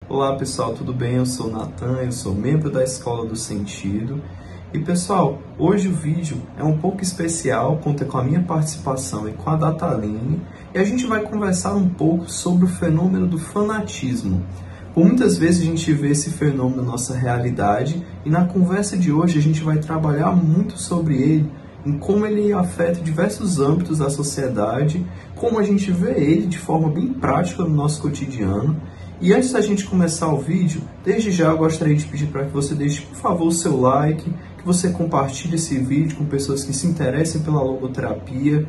Olá pessoal, tudo bem? Eu sou o Nathan, eu sou membro da Escola do Sentido. E pessoal, hoje o vídeo é um pouco especial, conta com a minha participação e com a Dataline, e a gente vai conversar um pouco sobre o fenômeno do fanatismo. Por muitas vezes a gente vê esse fenômeno na nossa realidade, e na conversa de hoje a gente vai trabalhar muito sobre ele, em como ele afeta diversos âmbitos da sociedade, como a gente vê ele de forma bem prática no nosso cotidiano. E antes da gente começar o vídeo, desde já eu gostaria de pedir para que você deixe, por favor, o seu like, que você compartilhe esse vídeo com pessoas que se interessem pela logoterapia.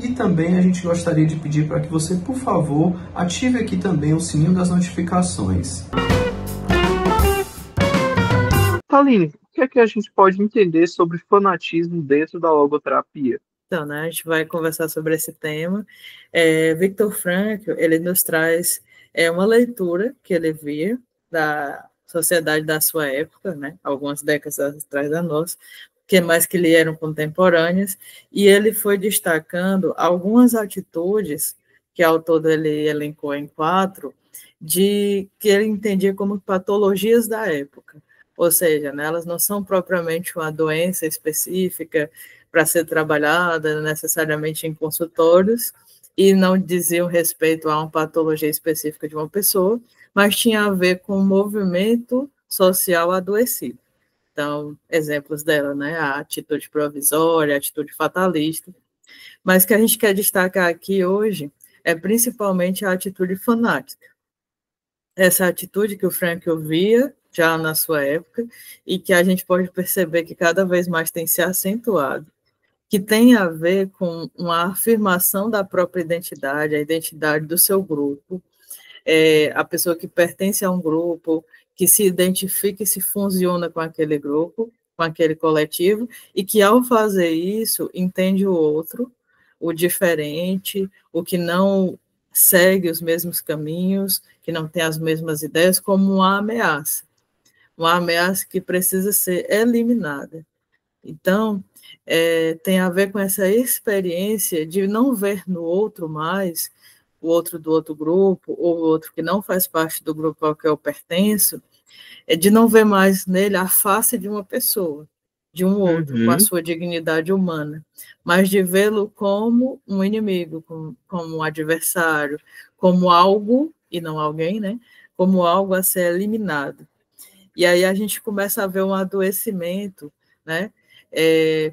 E também a gente gostaria de pedir para que você, por favor, ative aqui também o sininho das notificações. Aline, o que é que a gente pode entender sobre fanatismo dentro da logoterapia? Então, né, a gente vai conversar sobre esse tema. Viktor Frankl, ele nos traz uma leitura que ele via da sociedade da sua época, né, algumas décadas atrás da nossa, mas que lhe eram contemporâneas, e ele foi destacando algumas atitudes, que ao todo ele elencou em 4, que ele entendia como patologias da época. Ou seja, né, elas não são propriamente uma doença específica para ser trabalhada necessariamente em consultórios, e não diziam respeito a uma patologia específica de uma pessoa, mas tinha a ver com o movimento social adoecido. Então, exemplos dela, né, a atitude provisória, a atitude fatalista, mas que a gente quer destacar aqui hoje é principalmente a atitude fanática. Essa atitude que o Frankl via já na sua época e que a gente pode perceber que cada vez mais tem se acentuado, que tem a ver com uma afirmação da própria identidade, a identidade do seu grupo, a pessoa que pertence a um grupo, que se identifica e se fusiona com aquele grupo, com aquele coletivo, e que, ao fazer isso, entende o outro, o diferente, o que não segue os mesmos caminhos, que não tem as mesmas ideias, como uma ameaça que precisa ser eliminada. Então, tem a ver com essa experiência de não ver no outro mais o outro do outro grupo, ou o outro que não faz parte do grupo ao que eu pertenço, de não ver mais nele a face de uma pessoa, de um outro, com a sua dignidade humana, mas de vê-lo como um inimigo, como um adversário, como algo, e não alguém, né? Como algo a ser eliminado. E aí a gente começa a ver um adoecimento, né?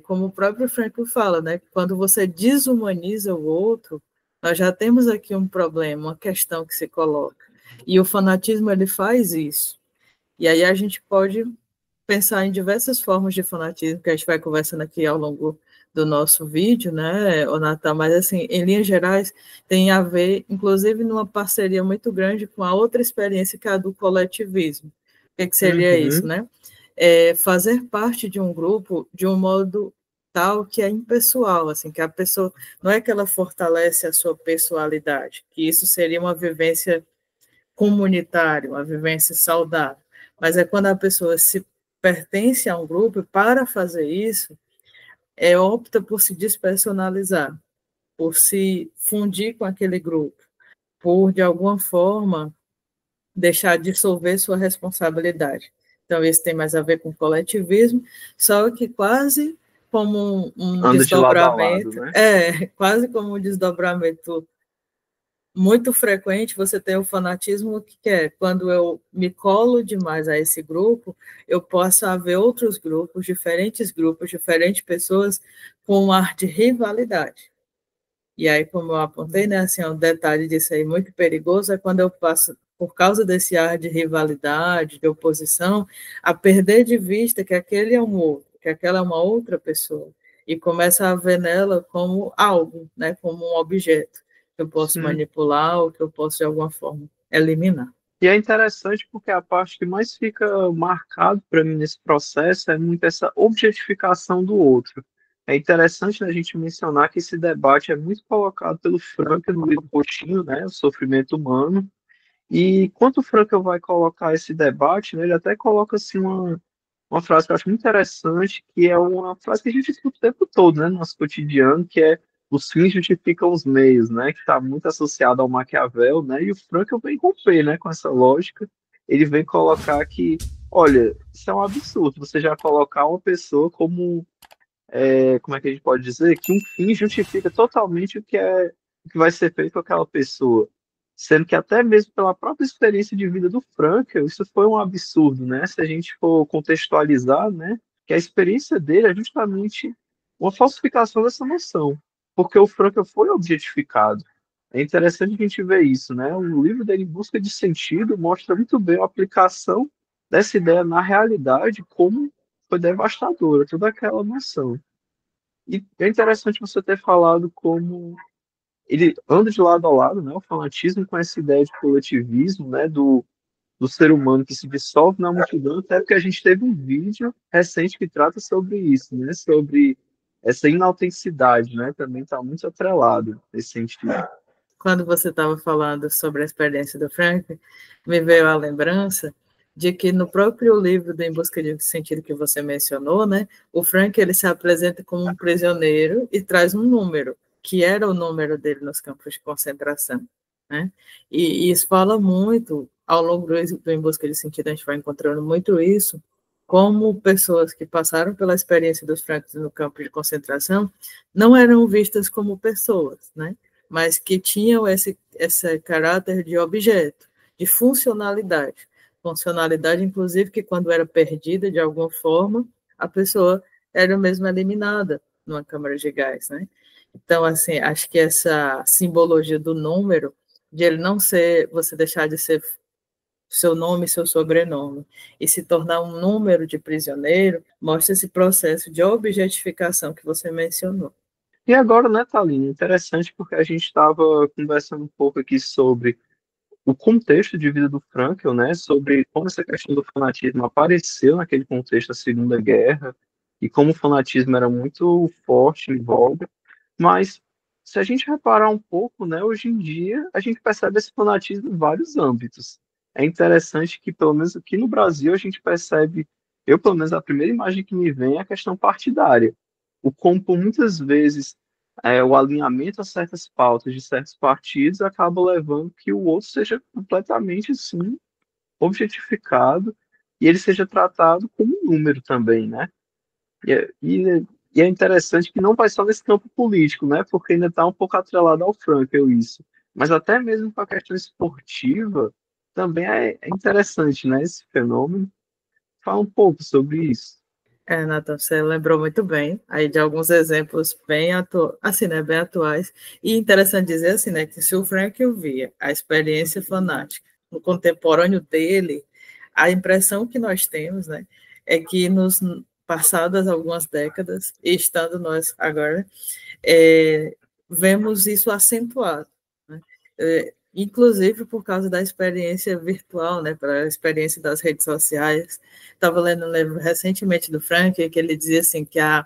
Como o próprio Frankl fala, né? Quando você desumaniza o outro, nós já temos aqui um problema, uma questão que se coloca. E o fanatismo, ele faz isso. E aí a gente pode pensar em diversas formas de fanatismo, que a gente vai conversando aqui ao longo do nosso vídeo, né, Natal, mas assim, em linhas gerais, tem a ver, inclusive, numa parceria muito grande com a outra experiência que é a do coletivismo. O que seria isso, né? Fazer parte de um grupo de um modo tal que é impessoal, assim, que a pessoa, não é que ela fortalece a sua pessoalidade, que isso seria uma vivência comunitária, uma vivência saudável, mas é quando a pessoa se pertence a um grupo, e para fazer isso, opta por se despersonalizar, por se fundir com aquele grupo, por, de alguma forma, deixar dissolver sua responsabilidade. Então, isso tem mais a ver com coletivismo, só que quase como um desdobramento, de lado a lado, né? quase como um desdobramento muito frequente. Você tem o fanatismo que é quando eu me colo demais a esse grupo, eu posso haver outros grupos, diferentes pessoas com um ar de rivalidade. E aí, como eu apontei, né, assim, um detalhe disso aí muito perigoso é quando eu passo, por causa desse ar de rivalidade, de oposição, a perder de vista que aquele é um outro, que aquela é uma outra pessoa, e começa a ver nela como algo, né, como um objeto que eu posso manipular ou que eu posso, de alguma forma, eliminar. E é interessante porque a parte que mais fica marcado para mim nesse processo é muito essa objetificação do outro. É interessante, né, a gente mencionar que esse debate é muito colocado pelo Frankl no livro Roxinho, né, o sofrimento humano. E quando o Frankl vai colocar esse debate, né, ele até coloca assim uma frase que eu acho muito interessante, que é uma frase que a gente escuta o tempo todo, né, no nosso cotidiano, que é os fins justificam os meios, né, que está muito associado ao Maquiavel, né, e o Frankl vem romper, né, com essa lógica, ele vem colocar que, olha, isso é um absurdo, você já colocar uma pessoa como, como é que a gente pode dizer, que um fim justifica totalmente o que vai ser feito com aquela pessoa. Sendo que até mesmo pela própria experiência de vida do Frankl, isso foi um absurdo, né? Se a gente for contextualizar, né, que a experiência dele é justamente uma falsificação dessa noção, porque o Frankl foi objetificado. É interessante a gente ver isso, né? O livro dele, Em Busca de Sentido, mostra muito bem a aplicação dessa ideia na realidade, como foi devastadora toda aquela noção. E é interessante você ter falado como ele anda de lado a lado, né? O fanatismo com essa ideia de coletivismo, né? Do ser humano que se dissolve na multidão, até porque a gente teve um vídeo recente que trata sobre isso, né? Sobre essa inautenticidade, né? Também está muito atrelado nesse sentido. Quando você estava falando sobre a experiência do Frank, me veio a lembrança de que no próprio livro do Em Busca de Sentido que você mencionou, né, o Frank ele se apresenta como um prisioneiro e traz um número, que era o número dele nos campos de concentração, né? E isso fala muito, ao longo do Em Busca de Sentido, a gente vai encontrando muito isso, como pessoas que passaram pela experiência dos Franks no campo de concentração não eram vistas como pessoas, né? Mas que tinham esse caráter de objeto, de funcionalidade. Funcionalidade, inclusive, que quando era perdida de alguma forma, a pessoa era mesmo eliminada numa câmara de gás, né? Então, assim, acho que essa simbologia do número, de ele não ser, você deixar de ser seu nome e seu sobrenome, e se tornar um número de prisioneiro, mostra esse processo de objetificação que você mencionou. E agora, né, Thaline, interessante porque a gente estava conversando um pouco aqui sobre o contexto de vida do Frankl, né, sobre como essa questão do fanatismo apareceu naquele contexto da Segunda Guerra e como o fanatismo era muito forte em voga, mas se a gente reparar um pouco, né, hoje em dia a gente percebe esse fanatismo em vários âmbitos. É interessante que, pelo menos aqui no Brasil, a gente percebe, eu, pelo menos, a primeira imagem que me vem é a questão partidária. O como, por muitas vezes, o alinhamento a certas pautas de certos partidos acaba levando que o outro seja completamente assim objetificado e ele seja tratado como um número também, né? E, é- e, é- e é interessante que não vai só nesse campo político, né? Porque ainda está um pouco atrelado ao Frankel isso, mas até mesmo com a questão esportiva também é interessante, né? Esse fenômeno. Fala um pouco sobre isso. Nathan, você lembrou muito bem aí de alguns exemplos bem assim, né, bem atuais. E interessante dizer assim, né, que se o Frank via a experiência fanática no contemporâneo dele, a impressão que nós temos, né, é que nos passadas algumas décadas, e estando nós agora, vemos isso acentuado, né? Inclusive por causa da experiência virtual, né, para a experiência das redes sociais. Estava lendo um livro recentemente do Frank, que ele dizia assim que a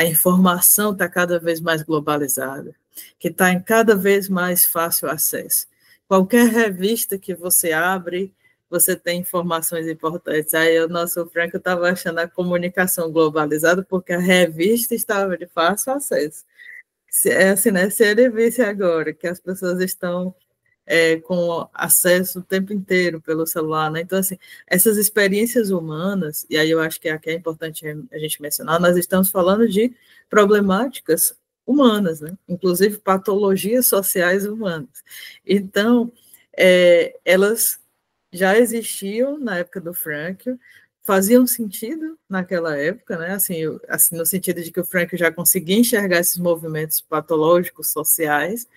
informação está cada vez mais globalizada, que está em cada vez mais fácil acesso. Qualquer revista que você abre, você tem informações importantes. Aí o nosso Frank estava achando a comunicação globalizada porque a revista estava de fácil acesso. Assim, né, se ele visse agora que as pessoas estão com acesso o tempo inteiro pelo celular, né? Então, assim, essas experiências humanas, e aí eu acho que aqui é importante a gente mencionar, nós estamos falando de problemáticas humanas, né? Inclusive patologias sociais humanas. Então, elas já existiam na época do Frankl, faziam sentido naquela época, né? Assim, no sentido de que o Frankl já conseguia enxergar esses movimentos patológicos sociais,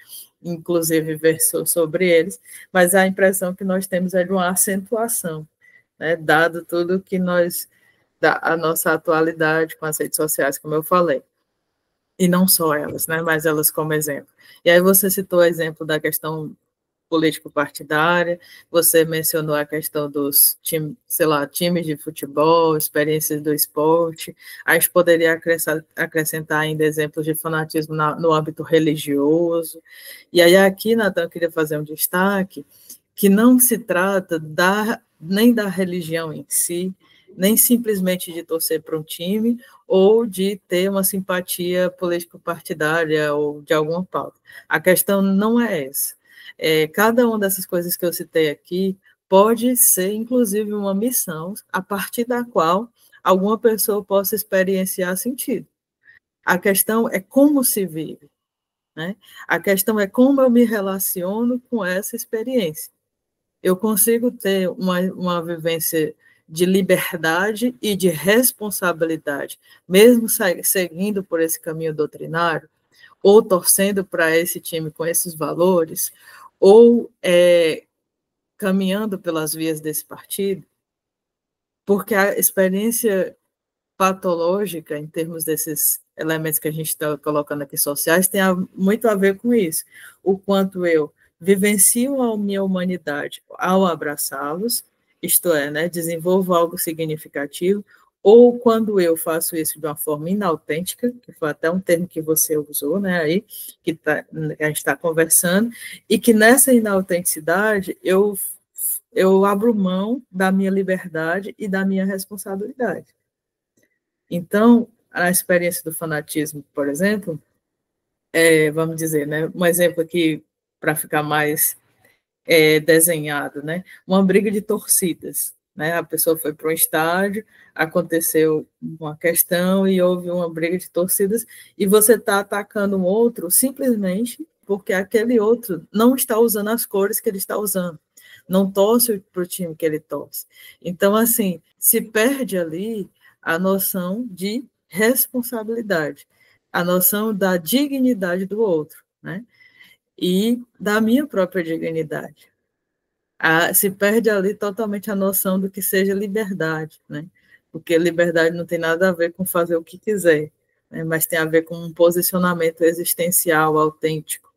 inclusive versou sobre eles, mas a impressão que nós temos é de uma acentuação, né? Dado tudo que a nossa atualidade com as redes sociais, como eu falei. E não só elas, né? Mas elas como exemplo. E aí você citou o exemplo da questão político-partidária, você mencionou a questão dos times de futebol, experiências do esporte, a gente poderia acrescentar ainda exemplos de fanatismo no âmbito religioso, e aí aqui, Nathan, eu queria fazer um destaque, que não se trata nem da religião em si, nem simplesmente de torcer para um time, ou de ter uma simpatia político-partidária ou de alguma pauta. A questão não é essa. Cada uma dessas coisas que eu citei aqui pode ser, inclusive, uma missão a partir da qual alguma pessoa possa experienciar sentido. A questão é como se vive, né? A questão é como eu me relaciono com essa experiência. Eu consigo ter uma vivência de liberdade e de responsabilidade, mesmo seguindo por esse caminho doutrinário, ou torcendo para esse time com esses valores, ou caminhando pelas vias desse partido, porque a experiência patológica, em termos desses elementos que a gente está colocando aqui sociais, tem muito a ver com isso. O quanto eu vivencio a minha humanidade ao abraçá-los, isto é, né, desenvolvo algo significativo, ou quando eu faço isso de uma forma inautêntica, que foi até um termo que você usou, né, aí, que a gente está conversando, e que nessa inautenticidade eu abro mão da minha liberdade e da minha responsabilidade. Então, a experiência do fanatismo, por exemplo, vamos dizer, né, um exemplo aqui para ficar mais desenhado, né, uma briga de torcidas, né, a pessoa foi para um estádio, aconteceu uma questão e houve uma briga de torcidas e você está atacando um outro simplesmente porque aquele outro não está usando as cores que ele está usando, não torce para o time que ele torce. Então, assim, se perde ali a noção de responsabilidade, a noção da dignidade do outro, né? E da minha própria dignidade. Se perde ali totalmente a noção do que seja liberdade, né? Porque liberdade não tem nada a ver com fazer o que quiser, né? Mas tem a ver com um posicionamento existencial, autêntico.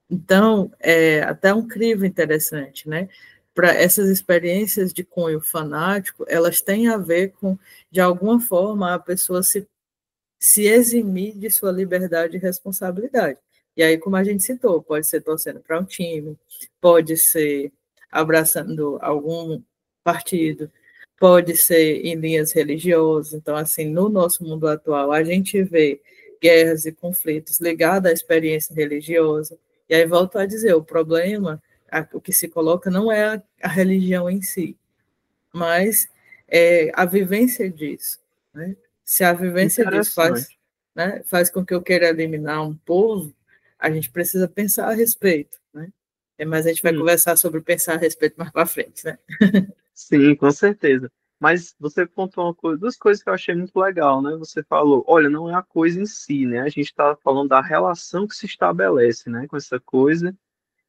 Então, é até um crivo interessante, né? Para essas experiências de cunho fanático, elas têm a ver com, de alguma forma, a pessoa se eximir de sua liberdade e responsabilidade. E aí, como a gente citou, pode ser torcendo para um time, pode ser abraçando algum partido, pode ser em linhas religiosas. Então, assim, no nosso mundo atual, a gente vê guerras e conflitos ligados à experiência religiosa. E aí, volto a dizer, o problema, o que se coloca não é a religião em si, mas a vivência disso, né? Se a vivência disso faz com que eu queira eliminar um povo, a gente precisa pensar a respeito, né? Mas a gente vai conversar sobre pensar a respeito mais para frente, né? Sim, com certeza. Mas você contou duas coisas que eu achei muito legal, né? Você falou, olha, não é a coisa em si, né? A gente está falando da relação que se estabelece, né, com essa coisa.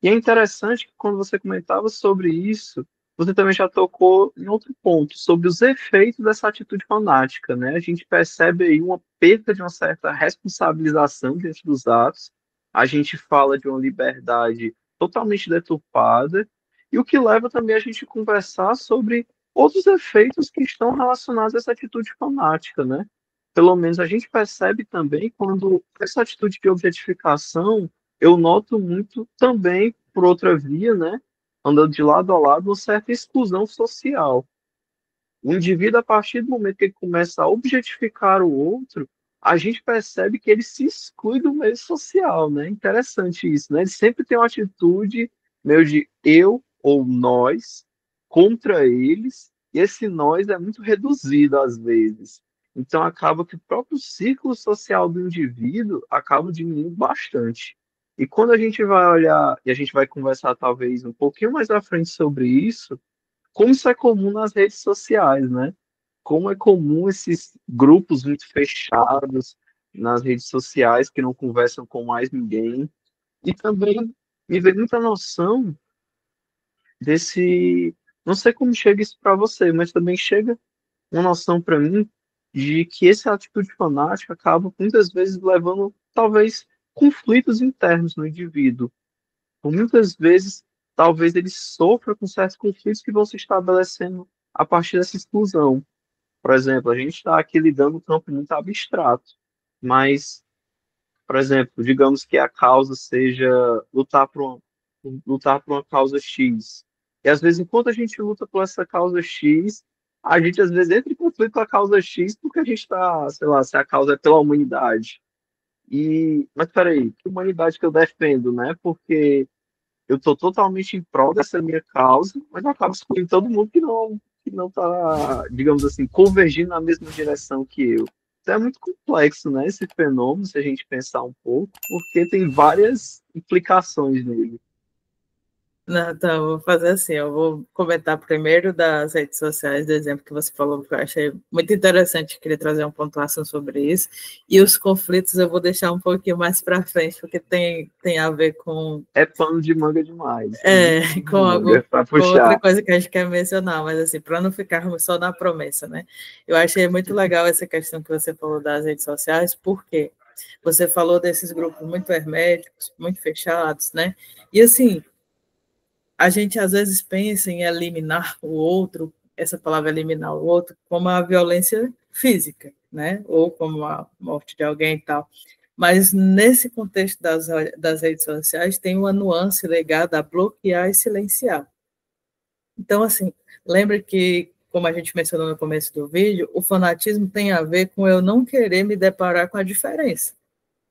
E é interessante que quando você comentava sobre isso, você também já tocou em outro ponto, sobre os efeitos dessa atitude fanática, né? A gente percebe aí uma perda de uma certa responsabilização diante dos atos, a gente fala de uma liberdade totalmente deturpada, e o que leva também a gente a conversar sobre outros efeitos que estão relacionados a essa atitude fanática, né? Pelo menos a gente percebe também quando essa atitude de objetificação eu noto muito também, por outra via, né, andando de lado a lado, uma certa exclusão social. O indivíduo, a partir do momento que ele começa a objetificar o outro, a gente percebe que ele se exclui do meio social, né? Interessante isso, né? Ele sempre tem uma atitude meio de eu ou nós contra eles, e esse nós é muito reduzido às vezes. Então acaba que o próprio círculo social do indivíduo acaba diminuindo bastante. E quando a gente vai olhar, e a gente vai conversar talvez um pouquinho mais à frente sobre isso, como isso é comum nas redes sociais, né? Como é comum esses grupos muito fechados nas redes sociais que não conversam com mais ninguém. E também me veio muita noção desse. Não sei como chega isso para você, mas também chega uma noção para mim de que essa atitude fanática acaba muitas vezes levando, talvez, conflitos internos no indivíduo. Por muitas vezes, talvez ele sofra com certos conflitos que vão se estabelecendo a partir dessa exclusão. Por exemplo, a gente está aqui lidando com um campo muito abstrato, mas, por exemplo, digamos que a causa seja lutar por uma causa X. E às vezes, enquanto a gente luta por essa causa X, a gente às vezes entra em conflito com a causa X porque a gente está, sei lá, se a causa é pela humanidade. Mas peraí, que humanidade que eu defendo, né? Porque eu estou totalmente em prol dessa minha causa, mas eu acabo excluindo todo mundo que não está, digamos assim, convergindo na mesma direção que eu. Então é muito complexo, né, esse fenômeno, se a gente pensar um pouco, porque tem várias implicações nele. Não, então, eu vou fazer assim, eu vou comentar primeiro das redes sociais, do exemplo que você falou, que eu achei muito interessante, queria trazer uma pontuação sobre isso, e os conflitos eu vou deixar um pouquinho mais para frente, porque tem a ver com... É pano de manga demais, é É, muito pano de com, manga para com outra puxar. coisa que a gente quer mencionar, mas assim, para não ficarmos só na promessa, né? Eu achei muito legal essa questão que você falou das redes sociais, porque você falou desses grupos muito herméticos, muito fechados, né? E assim, a gente às vezes pensa em eliminar o outro, essa palavra eliminar o outro, como a violência física, né? Ou como a morte de alguém e tal. Mas nesse contexto das redes sociais tem uma nuance ligada a bloquear e silenciar. Então, assim, lembra que, como a gente mencionou no começo do vídeo, o fanatismo tem a ver com eu não querer me deparar com a diferença.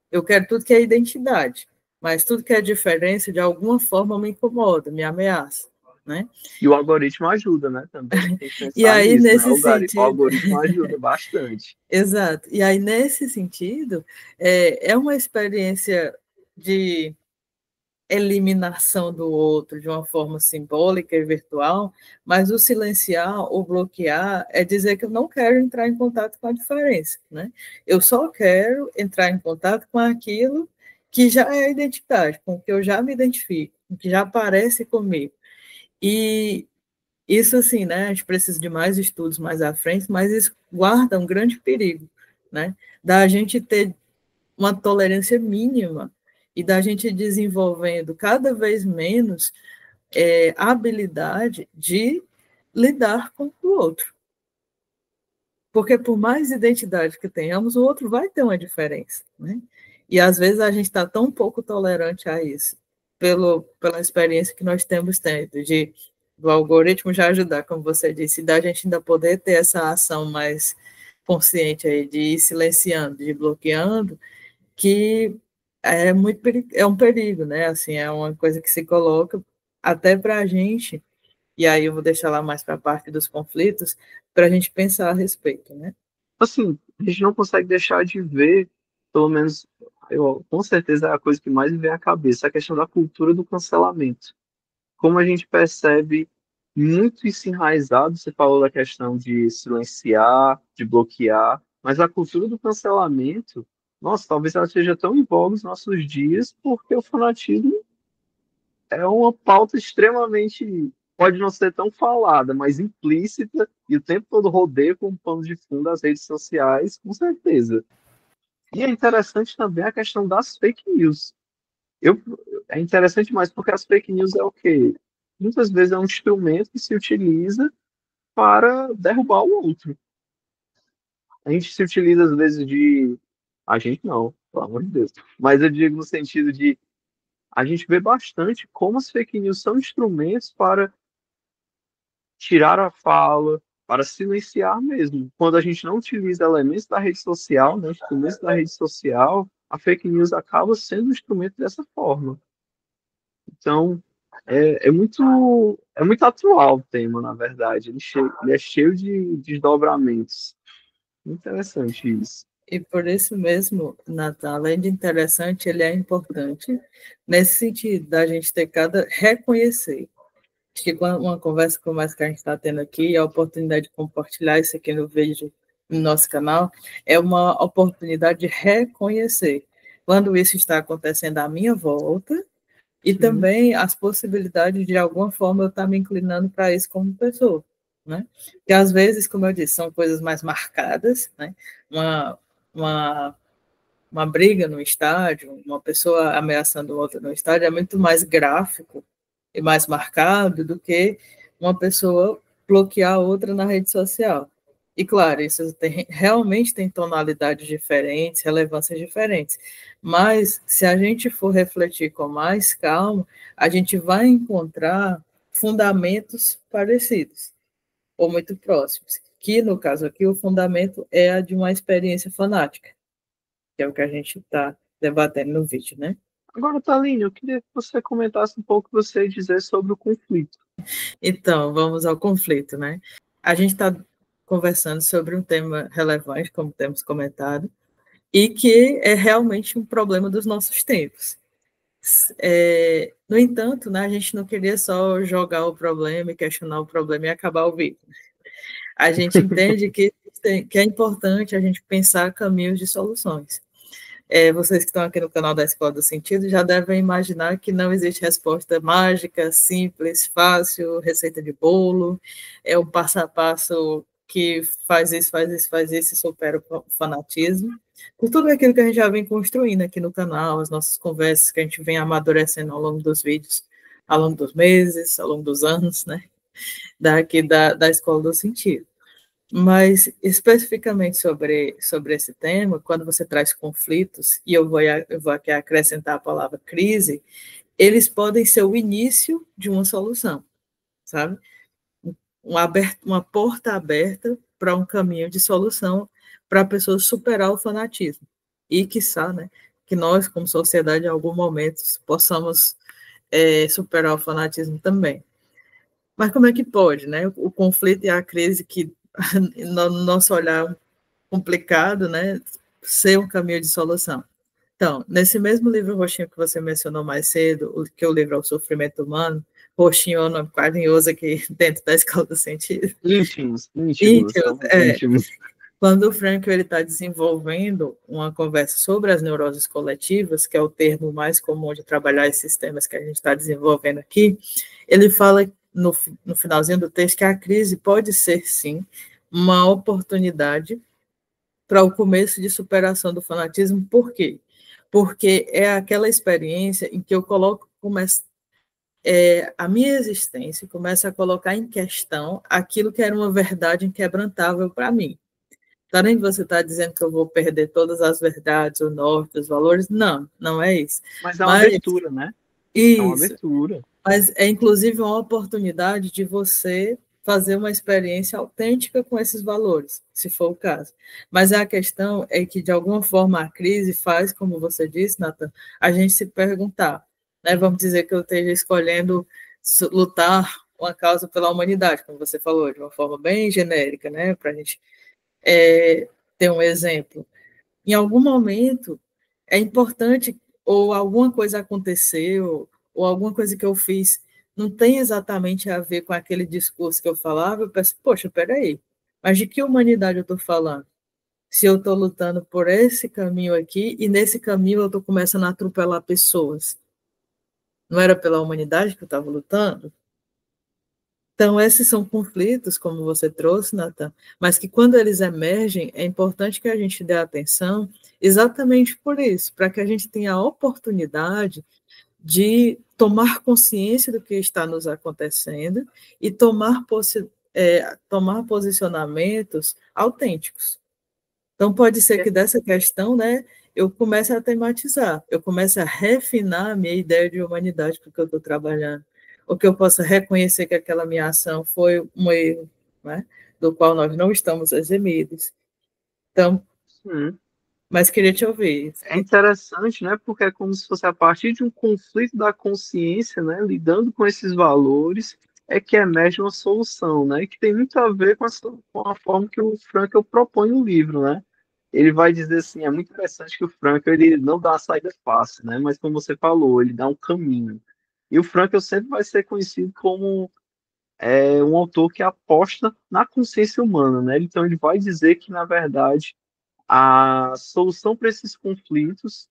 Eu quero tudo que é identidade, mas tudo que é diferença, de alguma forma, me incomoda, me ameaça, né? E o algoritmo ajuda, né? Também tem que E pensar aí, nisso, né? nesse O sentido, algoritmo ajuda bastante. exato, e aí, nesse sentido, é uma experiência de eliminação do outro de uma forma simbólica e virtual, mas o silenciar ou bloquear é dizer que eu não quero entrar em contato com a diferença, né? Eu só quero entrar em contato com aquilo que já é a identidade, com o que eu já me identifico, com o que já aparece comigo. E isso, assim, né, a gente precisa de mais estudos mais à frente, mas isso guarda um grande perigo, né, da gente ter uma tolerância mínima e da gente desenvolvendo cada vez menos a habilidade de lidar com o outro. Porque por mais identidade que tenhamos, o outro vai ter uma diferença, né? E às vezes a gente está tão pouco tolerante a isso, pela experiência que nós temos tendo, do algoritmo já ajudar, como você disse, da gente ainda poder ter essa ação mais consciente aí, de ir silenciando, de ir bloqueando, que é um perigo, né? Assim, é uma coisa que se coloca até para a gente, e aí eu vou deixar lá mais para a parte dos conflitos, para a gente pensar a respeito, né? Assim, a gente não consegue deixar de ver, pelo menos, com certeza é a coisa que mais me vem à cabeça, a questão da cultura do cancelamento. Como a gente percebe muito isso enraizado, você falou da questão de silenciar, de bloquear, mas a cultura do cancelamento, nossa, talvez ela esteja tão em voga nos nossos dias, porque o fanatismo é uma pauta extremamente, pode não ser tão falada, mas implícita, e o tempo todo rodeia com um pano de fundo as redes sociais, com certeza. E é interessante também a questão das fake news. Eu, é interessante mais porque as fake news é o quê? Muitas vezes é um instrumento que se utiliza para derrubar o outro. A gente se utiliza às vezes de... A gente não, pelo amor de Deus. Mas eu digo no sentido de a gente vê bastante como as fake news são instrumentos para tirar a fala, para silenciar mesmo. Quando a gente não utiliza elementos da rede social, né, instrumentos da rede social, a fake news acaba sendo um instrumento dessa forma. Então, é muito atual o tema, na verdade. Ele é cheio de desdobramentos. Interessante isso. E por isso mesmo, Nathan, além de interessante, ele é importante nesse sentido, da gente ter reconhecer. Acho que quando uma conversa como essa que a gente está tendo aqui, a oportunidade de compartilhar isso aqui no vídeo, no nosso canal, é uma oportunidade de reconhecer quando isso está acontecendo à minha volta e também as possibilidades de alguma forma eu estar me inclinando para isso como pessoa, né? Que às vezes, como eu disse, são coisas mais marcadas, né? Uma, uma, uma briga no estádio, uma pessoa ameaçando outra no estádio é muito mais gráfico e mais marcado do que uma pessoa bloquear outra na rede social. E claro, isso realmente tem tonalidades diferentes, relevâncias diferentes. Mas se a gente for refletir com mais calma, a gente vai encontrar fundamentos parecidos ou muito próximos. Que no caso aqui o fundamento é a de uma experiência fanática, que é o que a gente está debatendo no vídeo, né? Agora, Thaline, eu queria que você comentasse um pouco o que você ia dizer sobre o conflito. Então, vamos ao conflito, né? A gente está conversando sobre um tema relevante, como temos comentado, e que é realmente um problema dos nossos tempos. No entanto, né, a gente não queria só jogar o problema e questionar o problema e acabar o vídeo. A gente entende que é importante a gente pensar caminhos de soluções. Vocês que estão aqui no canal da Escola do Sentido já devem imaginar que não existe resposta mágica, simples, fácil, receita de bolo, é um passo a passo que faz isso, faz isso, faz isso e supera o fanatismo. Por tudo aquilo que a gente já vem construindo aqui no canal, as nossas conversas que a gente vem amadurecendo ao longo dos vídeos, ao longo dos meses, ao longo dos anos, né? Daqui da Escola do Sentido. Mas, especificamente sobre esse tema, quando você traz conflitos, e eu vou aqui acrescentar a palavra crise, eles podem ser o início de uma solução, sabe? Uma porta aberta para um caminho de solução para a pessoa superar o fanatismo. E, quiçá, né, que nós, como sociedade, em algum momento, possamos superar o fanatismo também. Mas como é que pode, né? O conflito e a crise que, no nosso olhar complicado, né, ser um caminho de solução. Então, nesse mesmo livro roxinho que você mencionou mais cedo, que é o livro O Sofrimento Humano, roxinho é um nome carinhoso aqui dentro da Escola do Sentido. Íntimos. Íntimos, quando o Frankl está desenvolvendo uma conversa sobre as neuroses coletivas, que é o termo mais comum de trabalhar esses temas que a gente está desenvolvendo aqui, ele fala no finalzinho do texto que a crise pode ser, sim, uma oportunidade para o começo de superação do fanatismo. Por quê? Porque é aquela experiência em que eu a minha existência começa a colocar em questão aquilo que era uma verdade inquebrantável para mim. Além de você estar dizendo que eu vou perder todas as verdades, o norte, os valores, não é isso. Mas é uma abertura, né? Isso. É uma abertura. Mas é, inclusive, uma oportunidade de você fazer uma experiência autêntica com esses valores, se for o caso. Mas a questão é que, de alguma forma, a crise faz, como você disse, Nathan, a gente se perguntar, né? Vamos dizer que eu esteja escolhendo lutar uma causa pela humanidade, como você falou, de uma forma bem genérica, né? Para a gente ter um exemplo. Em algum momento, é importante, ou alguma coisa aconteceu, ou alguma coisa que eu fiz não tem exatamente a ver com aquele discurso que eu falava, eu penso, poxa, peraí, mas de que humanidade eu estou falando? Se eu estou lutando por esse caminho aqui, e nesse caminho eu estou começando a atropelar pessoas. Não era pela humanidade que eu estava lutando? Então, esses são conflitos, como você trouxe, Nathan, mas que quando eles emergem, é importante que a gente dê atenção exatamente por isso, para que a gente tenha a oportunidade de tomar consciência do que está nos acontecendo e tomar posicionamentos autênticos. Então, pode ser que dessa questão, né, eu comece a tematizar, eu comece a refinar a minha ideia de humanidade porque eu estou trabalhando, ou que eu possa reconhecer que aquela minha ação foi um erro, né, do qual nós não estamos eximidos. Então, mas queria te ouvir. É interessante, né, porque é como se fosse a partir de um conflito da consciência, né, lidando com esses valores, é que emerge uma solução, né, que tem muito a ver com a forma que o Frankl propõe no livro, né. Ele vai dizer assim, é muito interessante que o Frankl, ele não dá a saída fácil, né, mas como você falou, ele dá um caminho. E o Frankl sempre vai ser conhecido como um autor que aposta na consciência humana, né, então ele vai dizer que, na verdade, a solução para esses conflitos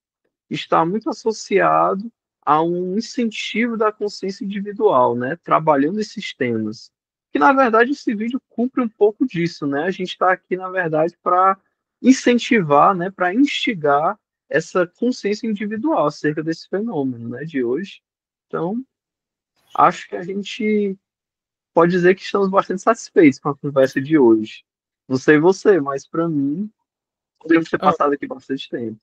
está muito associado a um incentivo da consciência individual, né, trabalhando esses temas. Que, na verdade, esse vídeo cumpre um pouco disso, né? A gente está aqui, na verdade, para incentivar, né, para instigar essa consciência individual acerca desse fenômeno, né, de hoje. Então, acho que a gente pode dizer que estamos bastante satisfeitos com a conversa de hoje. Não sei você, mas para mim, podemos ter passado aqui bastante tempo.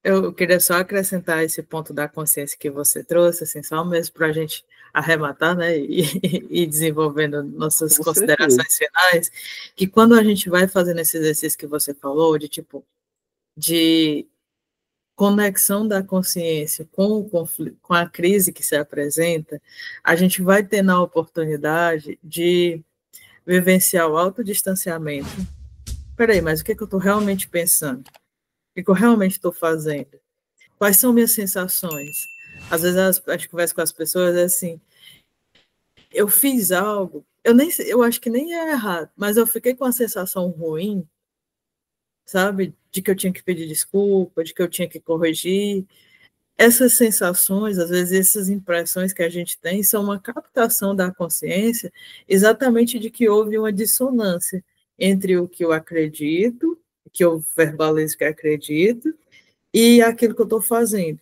Eu queria só acrescentar esse ponto da consciência que você trouxe, assim, só mesmo para a gente arrematar, né, e desenvolvendo nossas considerações finais, que quando a gente vai fazendo esse exercício que você falou, de tipo, de conexão da consciência com o conflito, com a crise que se apresenta, a gente vai ter na oportunidade de vivenciar o autodistanciamento. Peraí, mas o que eu estou realmente pensando? O que eu realmente estou fazendo? Quais são minhas sensações? Às vezes a gente conversa com as pessoas assim, eu fiz algo, eu acho que nem é errado, mas eu fiquei com a sensação ruim, sabe? De que eu tinha que pedir desculpa, de que eu tinha que corrigir. Essas sensações, às vezes essas impressões que a gente tem, são uma captação da consciência exatamente de que houve uma dissonância entre o que eu acredito, que eu verbalizo que acredito, e aquilo que eu estou fazendo,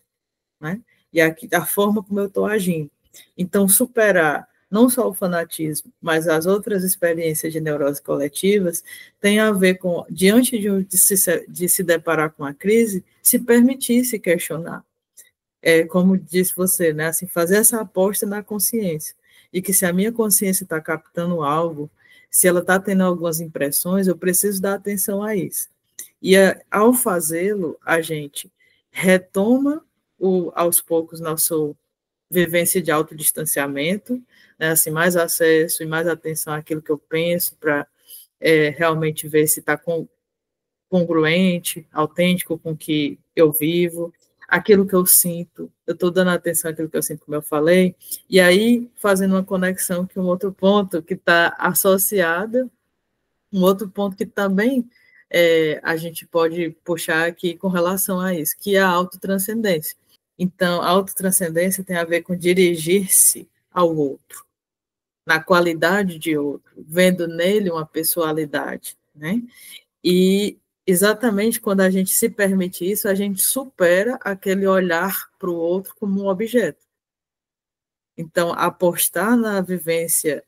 né? E a forma como eu estou agindo. Então, superar não só o fanatismo, mas as outras experiências de neurose coletivas, tem a ver com, diante de se deparar com a crise, se permitir se questionar. Como disse você, né, assim, fazer essa aposta na consciência, e que se a minha consciência está captando algo, se ela está tendo algumas impressões, eu preciso dar atenção a isso. E ao fazê-lo, a gente retoma aos poucos nossa vivência de autodistanciamento, né, assim, mais acesso e mais atenção àquilo que eu penso, para realmente ver se está congruente, autêntico com o que eu vivo, aquilo que eu sinto, eu estou dando atenção àquilo que eu sinto, como eu falei, e aí fazendo uma conexão com um outro ponto que está associado, um outro ponto que também a gente pode puxar aqui com relação a isso, que é a autotranscendência. Então, a autotranscendência tem a ver com dirigir-se ao outro, na qualidade de outro, vendo nele uma pessoalidade, né? E exatamente quando a gente se permite isso, a gente supera aquele olhar para o outro como um objeto. Então, apostar na vivência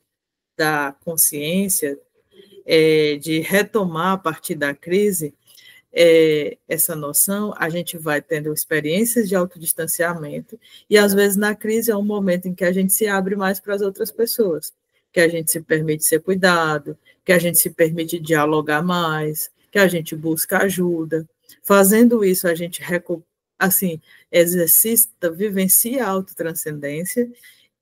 da consciência, de retomar a partir da crise, essa noção, a gente vai tendo experiências de autodistanciamento, e às vezes na crise é um momento em que a gente se abre mais para as outras pessoas, que a gente se permite ser cuidado, que a gente se permite dialogar mais, que a gente busca ajuda. Fazendo isso, a gente assim, exercita, vivencia a autotranscendência,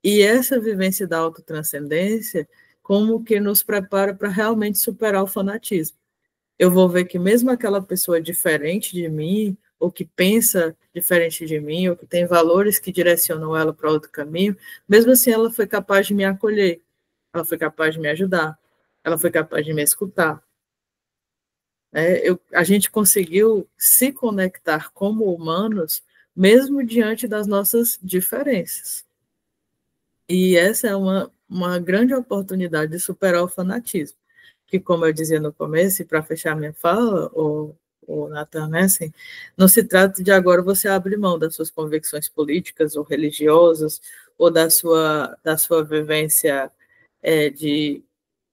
e essa vivência da autotranscendência como que nos prepara para realmente superar o fanatismo. Eu vou ver que mesmo aquela pessoa diferente de mim, ou que pensa diferente de mim, ou que tem valores que direcionam ela para outro caminho, mesmo assim ela foi capaz de me acolher, ela foi capaz de me ajudar, ela foi capaz de me escutar. A gente conseguiu se conectar como humanos, mesmo diante das nossas diferenças. E essa é uma grande oportunidade de superar o fanatismo, que, como eu dizia no começo, e para fechar minha fala, o Nathan, né, assim, não se trata de agora você abrir mão das suas convicções políticas ou religiosas, ou da sua vivência de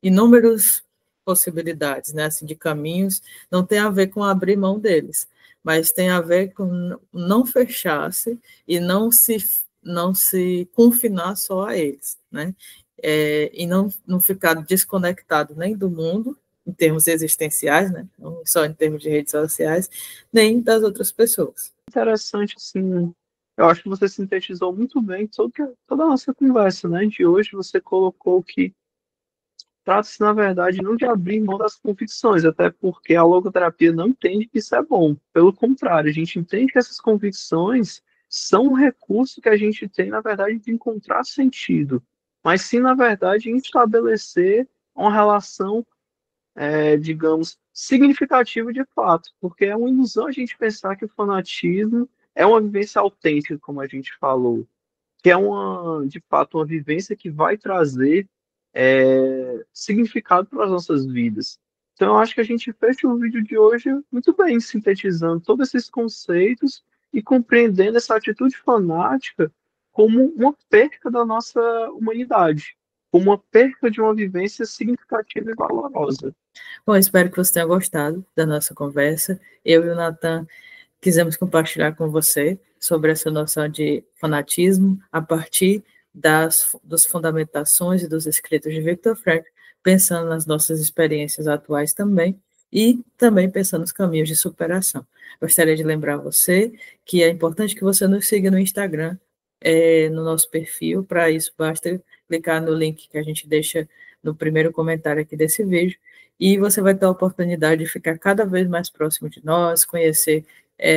inúmeras possibilidades, né, assim, de caminhos, não tem a ver com abrir mão deles, mas tem a ver com não fechar-se e não se confinar só a eles, né, e não ficar desconectado nem do mundo, em termos existenciais, né, não só em termos de redes sociais, nem das outras pessoas. Interessante, assim, eu acho que você sintetizou muito bem toda a nossa conversa, né, de hoje. Você colocou que trata-se, na verdade, não de abrir mão das convicções, até porque a logoterapia não entende que isso é bom. Pelo contrário, a gente entende que essas convicções são um recurso que a gente tem, na verdade, de encontrar sentido, mas sim, na verdade, em estabelecer uma relação, digamos, significativa de fato, porque é uma ilusão a gente pensar que o fanatismo é uma vivência autêntica, como a gente falou, que é de fato, uma vivência que vai trazer significado para as nossas vidas. Então, eu acho que a gente fecha o vídeo de hoje muito bem, sintetizando todos esses conceitos e compreendendo essa atitude fanática como uma perca da nossa humanidade, como uma perca de uma vivência significativa e valorosa. Bom, espero que você tenha gostado da nossa conversa. Eu e o Nathan quisemos compartilhar com você sobre essa noção de fanatismo a partir das fundamentações e dos escritos de Viktor Frankl, pensando nas nossas experiências atuais também, e também pensando nos caminhos de superação. Gostaria de lembrar você que é importante que você nos siga no Instagram, no nosso perfil. Para isso, basta clicar no link que a gente deixa no primeiro comentário aqui desse vídeo, e você vai ter a oportunidade de ficar cada vez mais próximo de nós, conhecer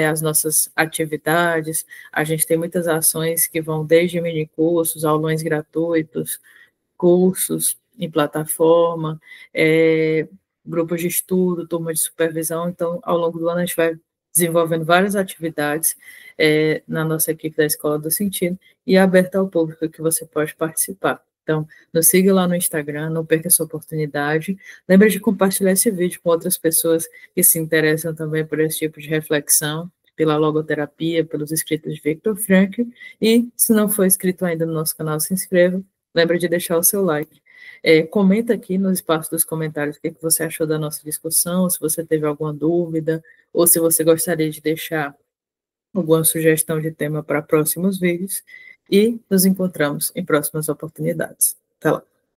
as nossas atividades. A gente tem muitas ações que vão desde minicursos, aulões gratuitos, cursos em plataforma, grupos de estudo, turma de supervisão. Então, ao longo do ano, a gente vai desenvolvendo várias atividades na nossa equipe da Escola do Sentido e aberta ao público que você pode participar. Então, nos siga lá no Instagram, não perca essa oportunidade. Lembre de compartilhar esse vídeo com outras pessoas que se interessam também por esse tipo de reflexão, pela logoterapia, pelos escritos de Viktor Frankl. E, se não for inscrito ainda no nosso canal, se inscreva. Lembre de deixar o seu like. Comenta aqui no espaço dos comentários o que você achou da nossa discussão, se você teve alguma dúvida, ou se você gostaria de deixar alguma sugestão de tema para próximos vídeos, e nos encontramos em próximas oportunidades. Até lá!